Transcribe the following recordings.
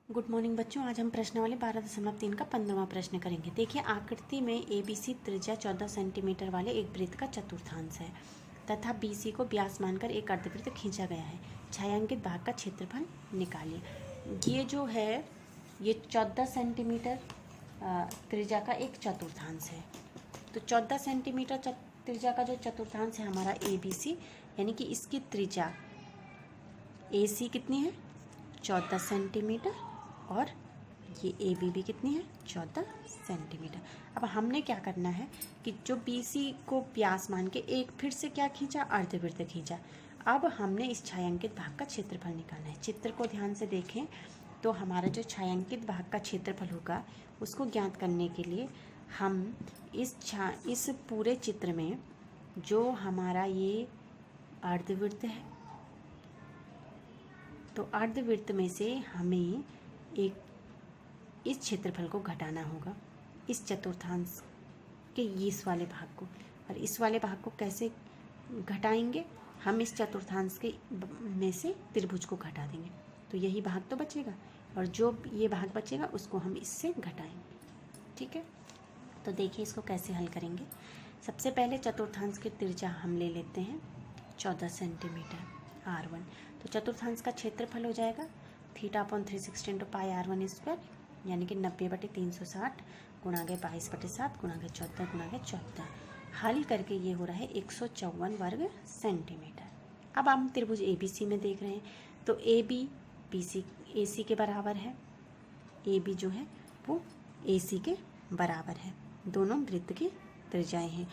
Good morning बच्चों। आज हम प्रश्नावली 12.3 का 15वां प्रश्न करेंगे। देखिए, आकृति में ABC त्रिज्या 14 सेंटीमीटर वाले एक वृत्त का चतुर्थांश है तथा BC को व्यास मानकर एक अर्धवृत्त खींचा गया है। छायांकित भाग का क्षेत्रफल निकालिए। ये जो है ये 14 सेंटीमीटर त्रिज्या का एक चतुर्थांश है। तो 14 सेंटीमीटर त्रिज्या का जो चतुर्थांश है हमारा ABC, यानी कि इसकी त्रिज्या AC कितनी है 14 सेंटीमीटर और ये AB भी कितनी है 14 सेंटीमीटर। अब हमने क्या करना है कि जो BC को व्यास मान के एक फिर से क्या खींचा, अर्धवृत्त खींचा। अब हमने इस छायांकित भाग का क्षेत्रफल निकालना है। चित्र को ध्यान से देखें तो हमारा जो छायांकित भाग का क्षेत्रफल होगा उसको ज्ञात करने के लिए हम इस पूरे चित्र में जो हमारा ये अर्धवृत्त है, तो अर्धवृत्त में से हमें एक इस क्षेत्रफल को घटाना होगा, इस चतुर्थांश के इस वाले भाग को। और इस वाले भाग को कैसे घटाएंगे, हम इस चतुर्थांश के में से त्रिभुज को घटा देंगे तो यही भाग तो बचेगा और जो ये भाग बचेगा उसको हम इससे घटाएंगे। ठीक है, तो देखिए इसको कैसे हल करेंगे। सबसे पहले चतुर्थांश की त्रिज्या हम ले लेते हैं 14 सेंटीमीटर R1। तो चतुर्थांश का क्षेत्रफल हो जाएगा θ/360 × πr1 स्क्वायर, यानी कि 90/360 गुणा गए 22/7 गुणा गए 14 गुणा गए 14। हल करके ये हो रहा है 154 वर्ग सेंटीमीटर। अब हम त्रिभुज ABC में देख रहे हैं तो AB BC AC के बराबर है, AB जो है वो AC के बराबर है। दोनों वृत्त की त्रिज्याएं हैं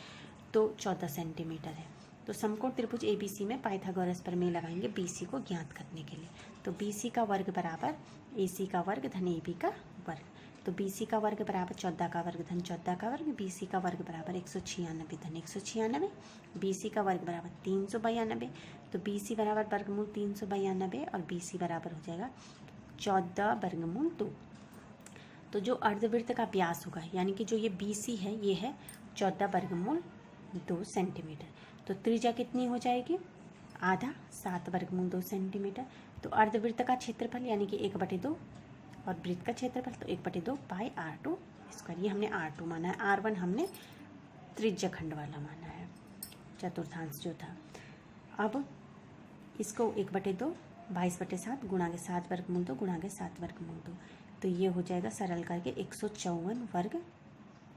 तो 14 सेंटीमीटर है। तो समकोण त्रिभुज ABC में पाइथागोरस प्रमेय लगाएंगे BC को ज्ञात करने के लिए। तो BC का वर्ग बराबर AC का वर्ग धन AB का वर्ग। तो BC का वर्ग बराबर 14 का वर्ग धन 14 का वर्ग, BC का वर्ग बराबर 196 धन 196, BC का वर्ग बराबर 392। तो BC बराबर वर्गमूल 392 और BC बराबर हो जाएगा 14 वर्गमूल 2। तो जो अर्धवृत्त का व्यास होगा, यानी कि जो ये BC है ये है 14 वर्गमूल 2 सेंटीमीटर। तो त्रिज्या कितनी हो जाएगी, आधा 7 वर्गमूल 2 सेंटीमीटर। तो अर्धवृत्त का क्षेत्रफल यानी कि 1/2 और वृत्त का क्षेत्रफल तो 1/2 पाई R2 स्क्वायर। ये हमने R2 माना है, R1 हमने त्रिज्या खंड वाला माना है, चतुर्थांश जो था। अब इसको 1/2 22/7 गुणा के 7 वर्गमूल 2 गुणा के 7 वर्गमूल 2, तो ये हो जाएगा सरल करके 154 वर्ग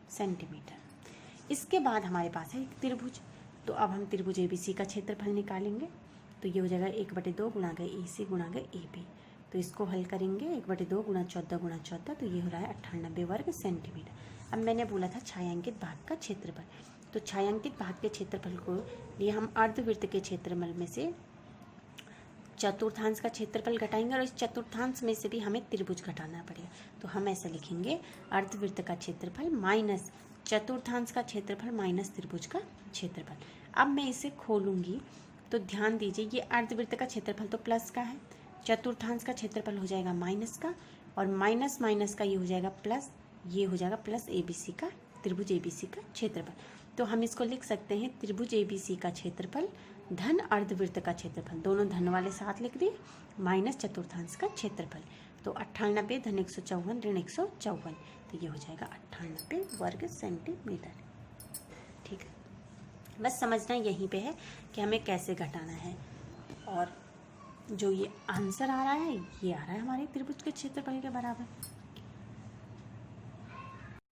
सेंटीमीटर। इसके बाद हमारे पास है एक त्रिभुज, तो अब हम त्रिभुज ABC का क्षेत्रफल निकालेंगे। तो ये हो जाएगा 1/2 गुणा गए AC गुणा गए AB। तो इसको हल करेंगे 1/2 गुणा 14 गुणा 14, तो ये हो रहा है 98 वर्ग सेंटीमीटर। अब मैंने बोला था छायांकित भाग का क्षेत्रफल, तो छायांकित भाग के क्षेत्रफल को लिए हम अर्धवृत्त के क्षेत्रफल में से चतुर्थांश का क्षेत्रफल घटाएंगे और इस चतुर्थांश में से भी हमें त्रिभुज घटाना पड़ेगा। तो हम ऐसा लिखेंगे अर्धवृत्त का क्षेत्रफल माइनस चतुर्थांश का क्षेत्रफल माइनस त्रिभुज का क्षेत्रफल। अब मैं इसे खोलूंगी तो ध्यान दीजिए, ये अर्धवृत्त का क्षेत्रफल तो प्लस का है, चतुर्थांश का क्षेत्रफल हो जाएगा माइनस का और माइनस माइनस का ये हो जाएगा प्लस, ये हो जाएगा प्लस ABC का, त्रिभुज ABC का क्षेत्रफल। तो हम इसको लिख सकते हैं त्रिभुज ABC का क्षेत्रफल धन अर्धवृत्त का क्षेत्रफल, दोनों धन वाले साथ लिख दिए, माइनस चतुर्थांश का क्षेत्रफल। तो 98 धन 154 ऋण 154, तो ये हो जाएगा 98 वर्ग सेंटीमीटर। ठीक है, बस समझना यहीं पे है कि हमें कैसे घटाना है। और जो ये आंसर आ रहा है ये आ रहा है हमारे त्रिभुज के क्षेत्रफल के बराबर।